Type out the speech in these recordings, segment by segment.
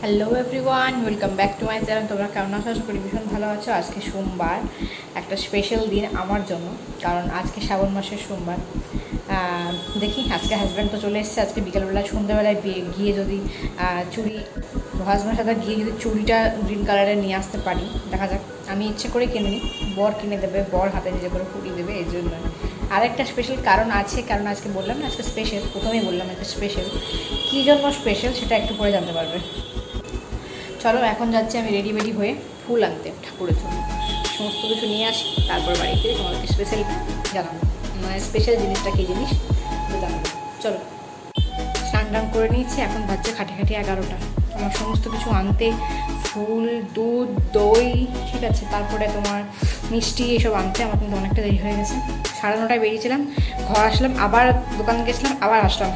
Hello everyone, welcome back to my channel. তোমরা কেমন আছো? আশা করি ভীষণ ভালো আছো। আজকে সোমবার, একটা স্পেশাল দিন আমার জন্য, কারণ আজকে শ্রাবণ মাসের সোমবার। দেখি, আজকে হাজব্যান্ড তো চলে এসেছে। আজকে বিকেলবেলায় সন্ধ্যাবেলায় গিয়ে যদি চুড়ি, হাজব্যান্ডের সাথে গিয়ে যদি চুড়িটা গ্রিন কালারের নিয়ে আসতে পারি, দেখা যাক। আমি ইচ্ছে করে কিনে নিই, বর কিনে দেবে, বর হাতে নিজে করে ফুটিয়ে দেবে, এই জন্য। আরেকটা স্পেশাল কারণ আছে, কারণ আজকে বললাম না আজকে স্পেশাল, প্রথমেই বললাম একটা স্পেশাল। কী জন্য স্পেশাল সেটা একটু পরে জানতে পারবে। চলো, এখন যাচ্ছি আমি রেডি হয়ে ফুল আনতে ঠাকুরের জন্য। সমস্ত কিছু নিয়ে আসি, তারপর বাড়িতে তোমাদেরকে স্পেশাল জানাবো, মানে স্পেশাল জিনিসটা কী জিনিস জানাবো। চলো, স্নান টান করে নিয়েছি, এখন বাচ্চা খাটি 11টা। আমার সমস্ত কিছু আনতে, ফুল, দুধ, দই, ঠিক আছে, তারপরে তোমার মিষ্টি এসব আনতে আমার কিন্তু অনেকটা দেরি হয়ে গেছে। 9:30টায় বেরিয়েছিলাম, ঘর আসলাম, আবার দোকান গেছিলাম, আবার আসলাম।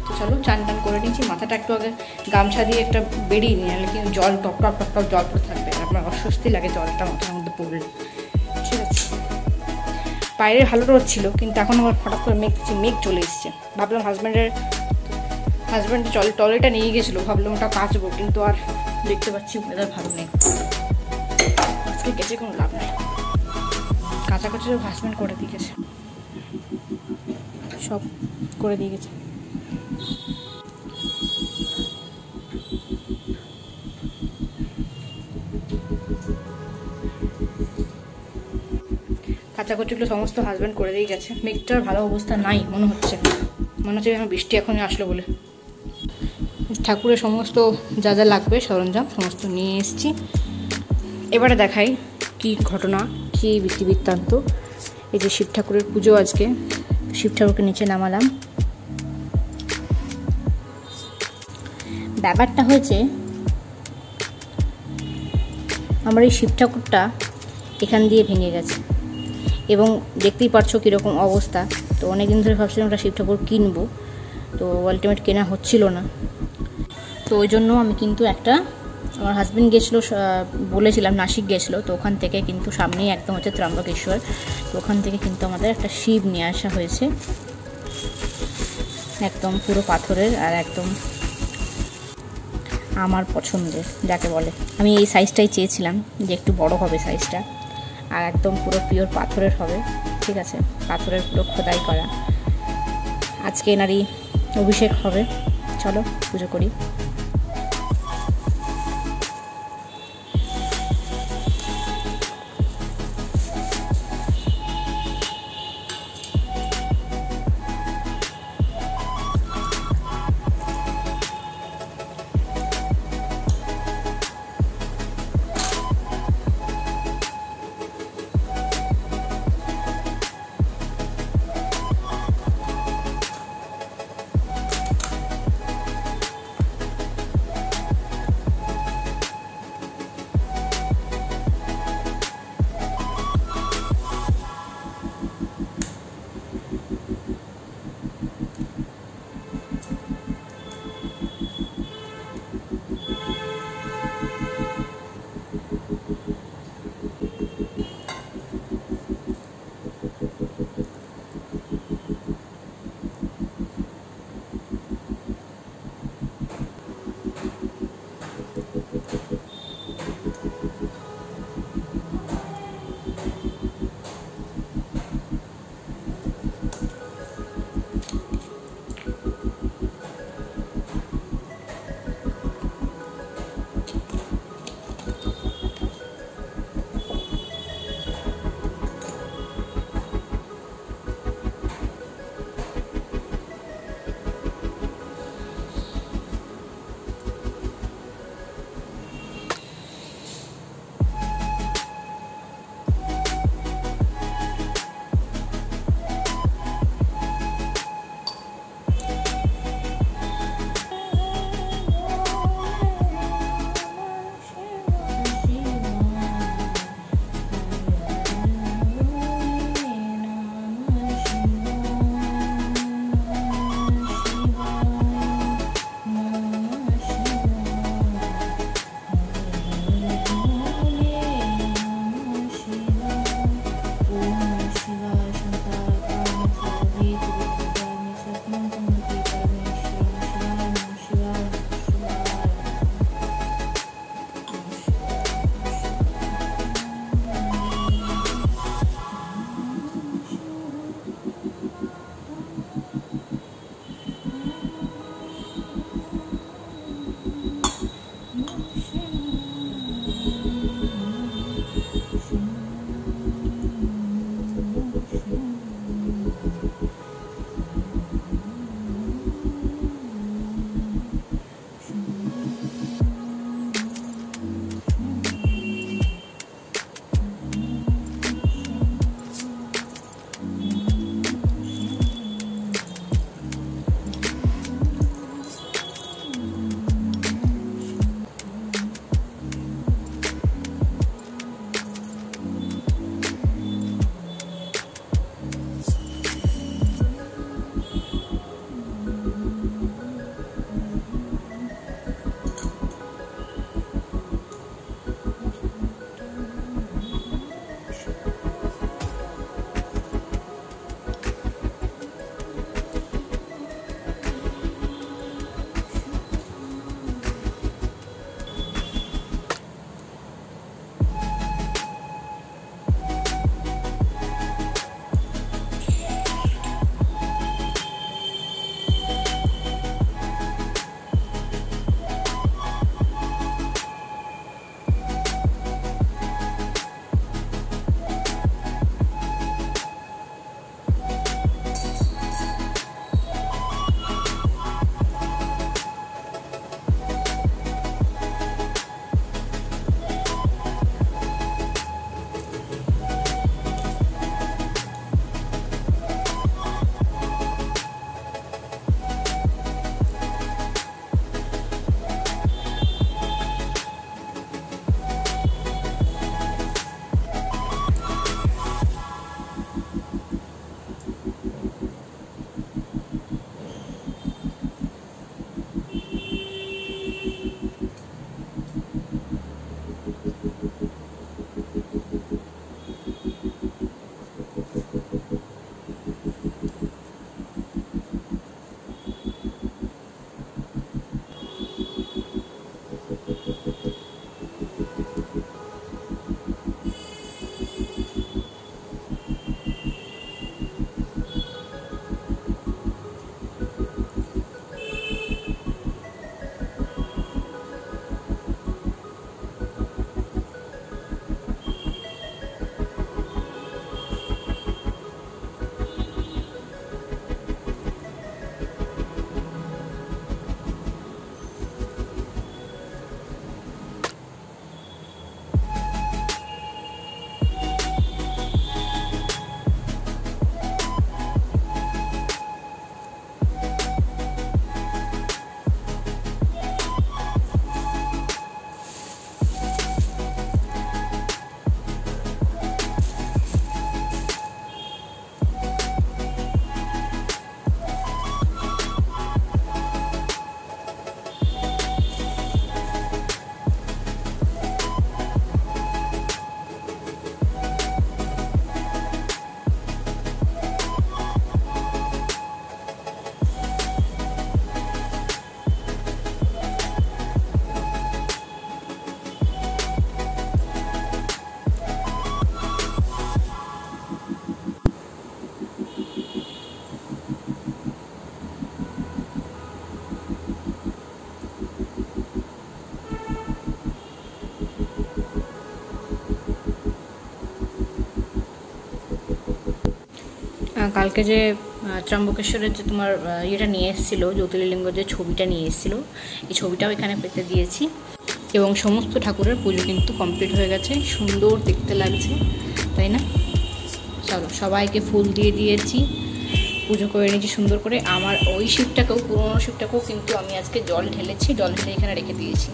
তো চলো, চান টান করে নিয়েছি, মাথাটা একটু আগে গামছা দিয়ে একটা বেরিয়ে নিয়ে, নাহলে কিন্তু জল টপ জল পড়ে থাকবে, আপনার অস্বস্তি লাগে জলটা মাথার মধ্যে পড়লে, ঠিক আছে। বাইরে ভালো রোদ ছিল, কিন্তু এখন আবার হঠাৎ করে মেঘ চলে এসছে। ভাবলাম হাজব্যান্ড টয়লেটটা নিয়ে গেছিলো, ভাবলাম ওটা কাচবো, কিন্তু আর দেখতে পাচ্ছি ওয়েদার ভালো নেই, আজকে গেছে কোনো লাভ নেই। কাচাকাচি সব হাজব্যান্ড করে দিয়ে গেছে, সব করে দিয়ে গেছে। কাচাকুচিগুলো সমস্ত হাজব্যান্ড করে দিয়ে গেছে। মেঘটার ভালো অবস্থা নাই মনে হচ্ছে যেন বৃষ্টি এখনই আসলো বলে। ঠাকুরের সমস্ত যা যা লাগবে সরঞ্জাম সমস্ত নিয়ে এসেছি। এবারে দেখাই কি ঘটনা, কি বৃত্তান্ত। এই যে শিব ঠাকুরের পুজো, আজকে শিব ঠাকুরকে নিচে নামালাম। ব্যাপারটা হয়েছে, আমার এই শিব ঠাকুরটা এখান দিয়ে ভেঙে গেছে, এবং দেখতেই পারছো কীরকম অবস্থা। তো অনেকদিন ধরে ভাবছিলাম একটা শিব ঠাকুর কিনবো, তো আলটিমেট কেনা হচ্ছিল না। তো ওই জন্য আমি কিন্তু আমার হাজব্যান্ড গেছিলো, বলেছিলাম নাসিক গেছিলো, তো ওখান থেকে কিন্তু সামনেই একদম হচ্ছে ত্রম্বকেশ্বর, তো ওখান থেকে কিন্তু আমাদের একটা শিব নিয়ে আসা হয়েছে, একদম পুরো পাথরের, আর একদম আমার পছন্দের যাকে বলে। আমি এই সাইজটাই চেয়েছিলাম, যে একটু বড় হবে সাইজটা, আর একদম পুরো পিওর পাথরের হবে, ঠিক আছে, পাথরের পুরো খোদাই করা। আজকে এনারই অভিষেক হবে, চলো পুজো করি। কালকে যে ত্রম্বকেশ্বরের যে তোমার ইয়েটা নিয়ে এসেছিলো, জ্যোতির্লিঙ্গ যে ছবিটা নিয়ে এসেছিলো, এই ছবিটাও এখানে পেতে দিয়েছি। এবং সমস্ত ঠাকুরের পুজো কিন্তু কমপ্লিট হয়ে গেছে, সুন্দর দেখতে লাগছে, তাই না? চলো, সবাইকে ফুল দিয়ে দিয়েছি, পুজো করে নিয়েছি সুন্দর করে। আমার ওই শিবটাকেও, পুরোনো শিবটাকেও কিন্তু আমি আজকে জল ঢেলেছি, জল ঢেলে এখানে রেখে দিয়েছি।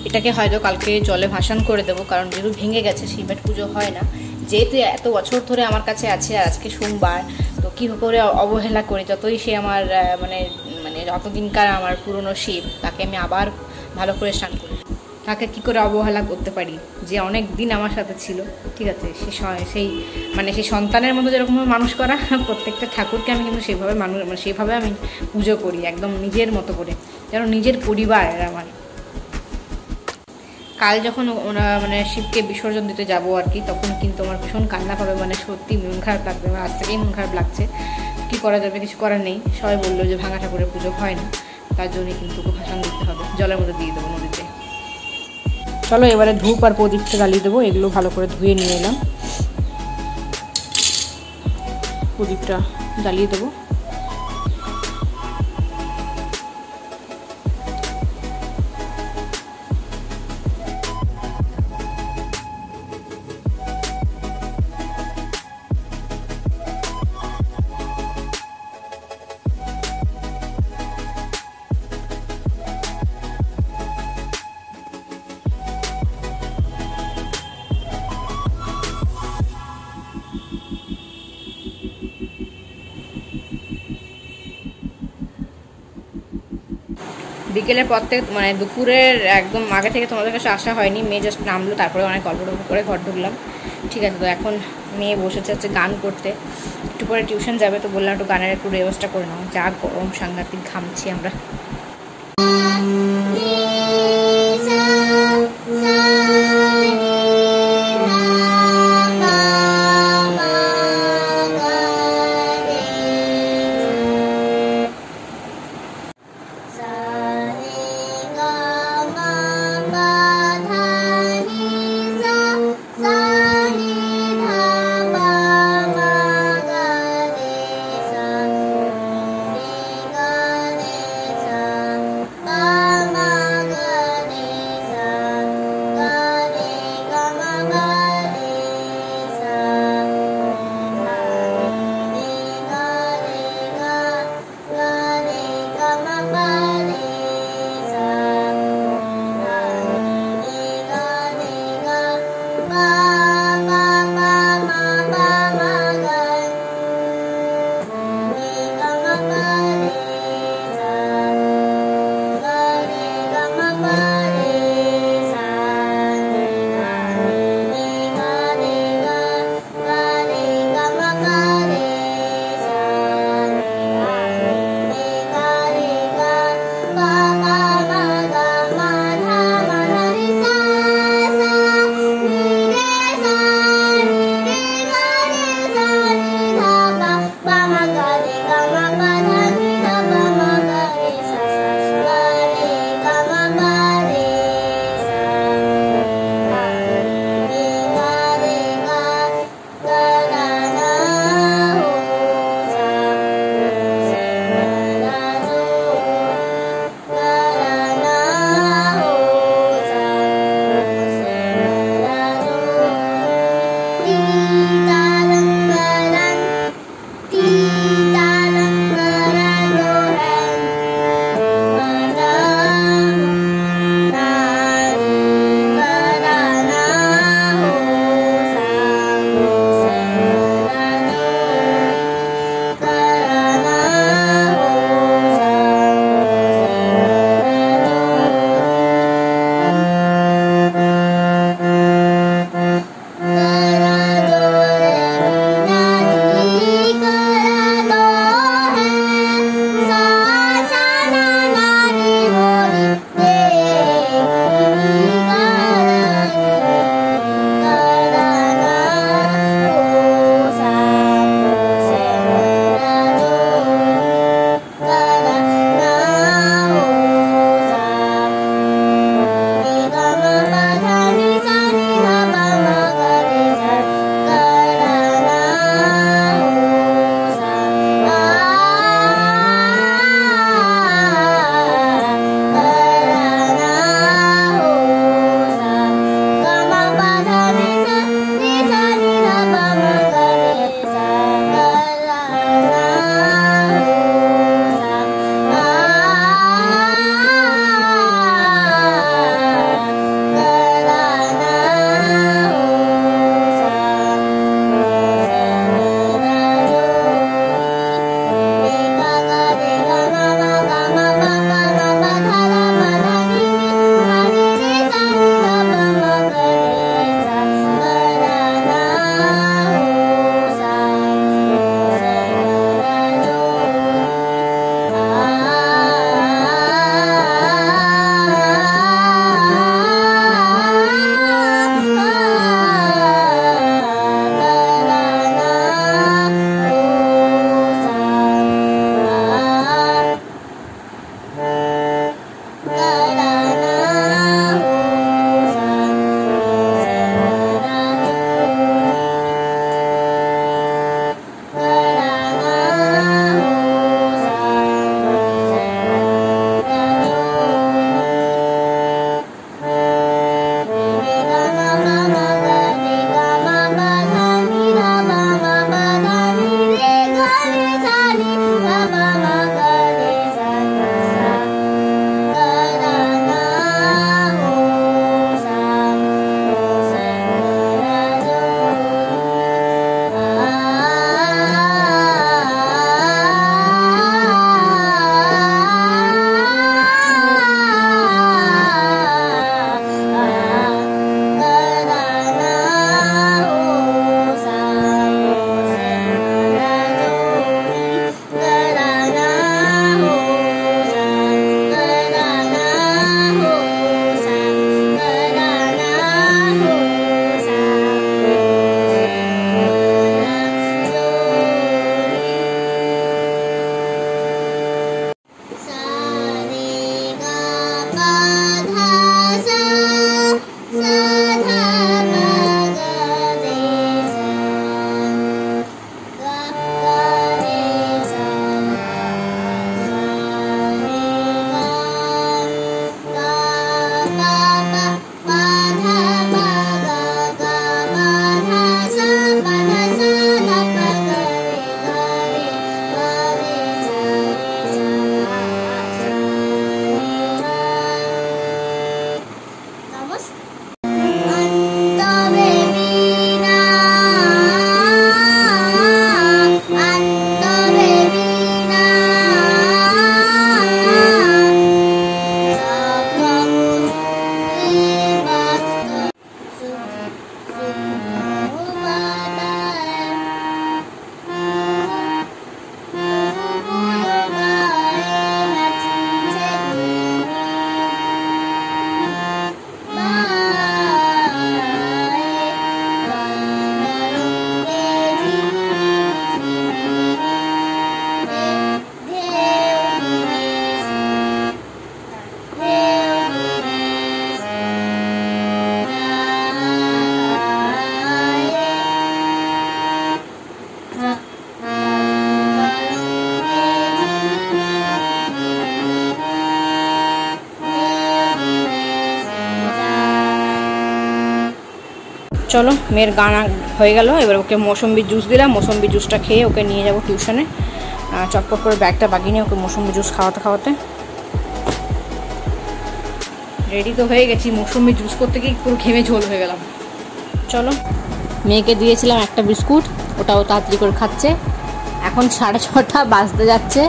এটাকে হয়তো কালকে জলে ভাসান করে দেবো, কারণ যেহেতু ভেঙে গেছে, শিবের পুজো হয় না, যেহেতু এত বছর ধরে আমার কাছে আছে, আর আজকে সোমবার, তো কী করে অবহেলা করি? যতই সে আমার মানে মানে যতদিনকার আমার পুরনো শিব, তাকে আমি আবার ভালো করে স্নান করি, তাকে কী করে অবহেলা করতে পারি, যে অনেক দিন আমার সাথে ছিল, ঠিক আছে? সেই মানে সেই সন্তানের মতো যেরকমভাবে মানুষ করা, প্রত্যেকটা ঠাকুরকে আমি কিন্তু সেভাবে মানে সেভাবে আমি পুজো করি, একদম নিজের মতো করে, যেন নিজের পরিবার আমার। কাল যখন ওরা মানে শিবকে বিসর্জন দিতে যাবো আর কি, তখন কিন্তু আমার ভীষণ কান্না পাবে, মানে সত্যি মন খারাপ লাগবে, আমার আজ থেকেই মন খারাপ লাগছে। কী করা যাবে, কিছু করার নেই। সবাই বললো যে ভাঙা ঠাকুরের পুজো হয় না, তার জন্যই কিন্তু ওকে ভাসান দিতে হবে, জলের মধ্যে দিয়ে দেবো নদীতে। চলো এবারে ধূপ আর প্রদীপটা জ্বালিয়ে দেবো, এগুলো ভালো করে ধুয়ে নিয়ে এলাম, প্রদীপটা জ্বালিয়ে দেবো। বিকেলের পর থেকে মানে দুপুরের একদম আগে থেকে তোমাদের কাছে আসা হয়নি, মেয়ে জাস্ট নামলো, তারপরে অনেক গল্প করে ঘর ঢুকলাম, ঠিক আছে? তো এখন মেয়ে বসেছে হচ্ছে গান করতে, একটু পরে টিউশন যাবে, তো বললাম একটু গানের একটু ব্যবস্থা করে নাও, যা গরম, সাংঘাতিক ঘামছি আমরা। চলো মেয়ের গান হয়ে গেল, এবার ওকে মৌসম্বি জুস দিলাম। মৌসম্বি জুসটা খেয়ে ওকে নিয়ে যাব টিউশনে। চটপট করে ব্যাগটা বাগিয়ে নিয়ে ওকে মৌসম্বি জুস খাওয়াতে খাওয়াতে রেডি তো হয়ে গেছি। মৌসম্বি জুস করতে গিয়ে পুরো ঘেমে ঝোল হয়ে গেলাম। চলো, মেয়েকে দিয়েছিলাম একটা বিস্কুট, ওটাও তাড়াতাড়ি করে খাচ্ছে। এখন 6:30 বাজতে যাচ্ছে,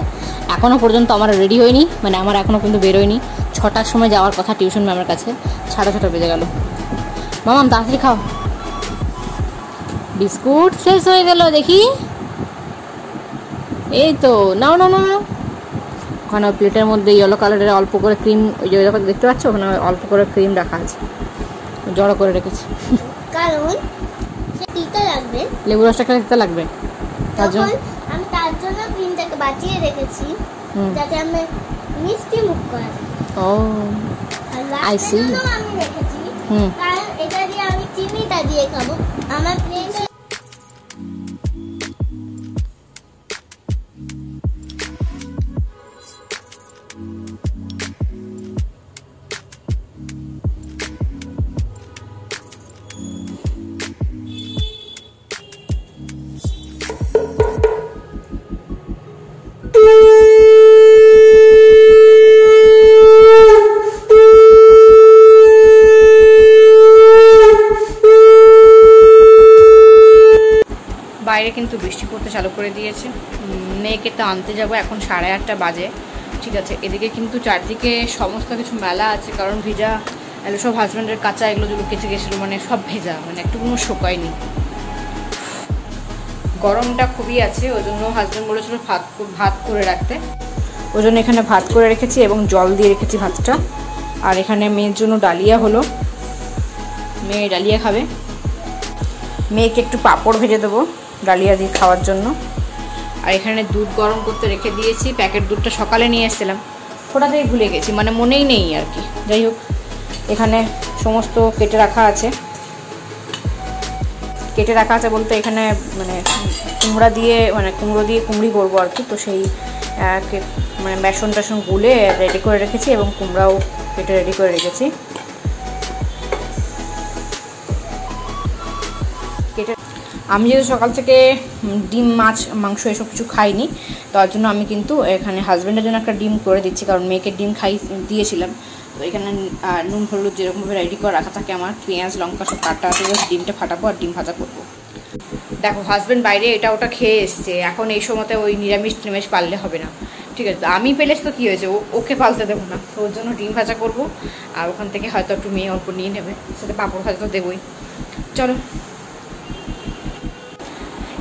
এখনও পর্যন্ত আমার রেডি হয়নি, মানে আমার এখনও পর্যন্ত বেরোয়নি। 6টার সময় যাওয়ার কথা টিউশন ম্যামের কাছে, 6:30 বেজে গেল। মামাম তাড়াতাড়ি খাও। বিস্কুট শেষ হয়ে গেল, দেখি। এই তো, নাও নাও নাও। ওখানে প্লেটের মধ্যে ইয়েলো কালারের অল্প করে ক্রিম, ওই যে দেখতে পাচ্ছ ওখানে অল্প করে ক্রিম রাখা আছে, জড়ো করে রেখেছি। কারণ তিতা লাগবে, লেবু রসটা খেলে তিতা লাগবে, তার জন্য আমি ক্রিমটাকে বাঁচিয়ে রেখেছি যাতে আমি মিষ্টি মুখ করা যায়। ও আই সি। আমি রেখেছি কারণ এটা দিয়ে আমি চিনিটা দিয়ে খাবো। আমার ফ্রেন্ড বাইরে কিন্তু বৃষ্টি পড়তে চালু করে দিয়েছে। মেয়েকে তো আনতে যাবো, এখন 8:30 বাজে। ঠিক আছে, এদিকে কিন্তু চারদিকে সমস্ত কিছু মেলা আছে, কারণ ভিজা এগুলো সব হাজব্যান্ডের কাঁচা এগুলো যেগুলো কেচে গেছিলো, মানে সব ভেজা, মানে একটু কোনো শোকায়নি। গরমটা খুবই আছে, ওই জন্য হাজব্যান্ড বলেছিল ভাত করে রাখতে, ওই জন্য এখানে ভাত করে রেখেছি এবং জল দিয়ে রেখেছি ভাতটা। আর এখানে মেয়ের জন্য ডালিয়া হলো, মেয়ে ডালিয়া খাবে। মেয়েকে একটু পাঁপড় ভেজে দেবো ডালিয়া দিয়ে খাওয়ার জন্য। আর এখানে দুধ গরম করতে রেখে দিয়েছি, প্যাকেট দুধটা সকালে নিয়ে এসেছিলাম, ফোটা থেকে ভুলে গেছি, মানে মনেই নেই আর কি। যাই হোক, এখানে সমস্ত কেটে রাখা আছে। কেটে রাখা আছে বলতে এখানে মানে কুমড়ো দিয়ে কুমড়ি করবো আর কি, তো সেই মানে বেসন টেসন গুলে রেডি করে রেখেছি এবং কুমড়াও কেটে রেডি করে রেখেছি। আমি যেহেতু সকাল থেকে ডিম মাছ মাংস এসব কিছু খাইনি, তার জন্য আমি কিন্তু এখানে হাজব্যান্ডের জন্য একটা ডিম করে দিচ্ছি, কারণ মেয়েকে ডিম দিয়েছিলাম। তো এখানে নুন হলুদ যেরকমভাবে রেডি করে রাখা থাকে আমার, পেঁয়াজ লঙ্কা সব কাটা আছে, ডিমটা ফাটাবো আর ডিম ভাজা করবো। দেখো হাজব্যান্ড বাইরে এটা ওটা খেয়ে এসছে, এখন এই সময়তে ওই নিরামিষ পারলে হবে না। ঠিক আছে, আমি পেলে তো কী হয়েছে, ওকে পালতে দেবো না, তো ওর জন্য ডিম ভাজা করবো। আর ওখান থেকে হয়তো একটু মেয়ে অল্প নিয়ে নেবে, সাথে পাঁপড় ভাজা তো দেবোই। চলো,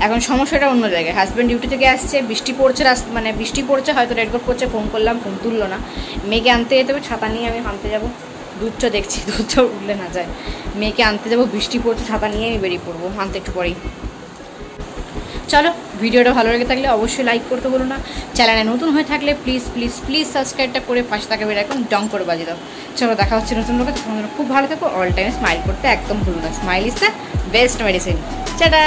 এখন সমস্যাটা অন্য জায়গায়। হাজব্যান্ড ডিউটি থেকে আসছে, বৃষ্টি পড়ছে হয়তো রেডকোট করছে, ফোন করলাম, ফোন তুললো না। মেয়েকে আনতে যেতে হবে, ছাতা নিয়ে আমি আনতে যাবো। দুধটা দেখছি, দুধটা উঠলে না যায়। মেয়েকে আনতে যাবো, বৃষ্টি পড়ছে, ছাতা নিয়ে আমি বেরিয়ে পড়বো আনতে একটু পরেই। চলো, ভিডিওটা ভালো লেগে থাকলে অবশ্যই লাইক করতে বলো না। চ্যানেলে নতুন হয়ে থাকলে প্লিজ প্লিজ প্লিজ সাবস্ক্রাইবটা করে পাশে থাকা বেল আইকন ডং করে বাজিয়ে দাও। চলো, দেখা হচ্ছে নতুন লোকে, তোমরা খুব ভালো থাকো। অল টাইম স্মাইল করতে একদম ভুলো না, smile is the best medicine. Tata.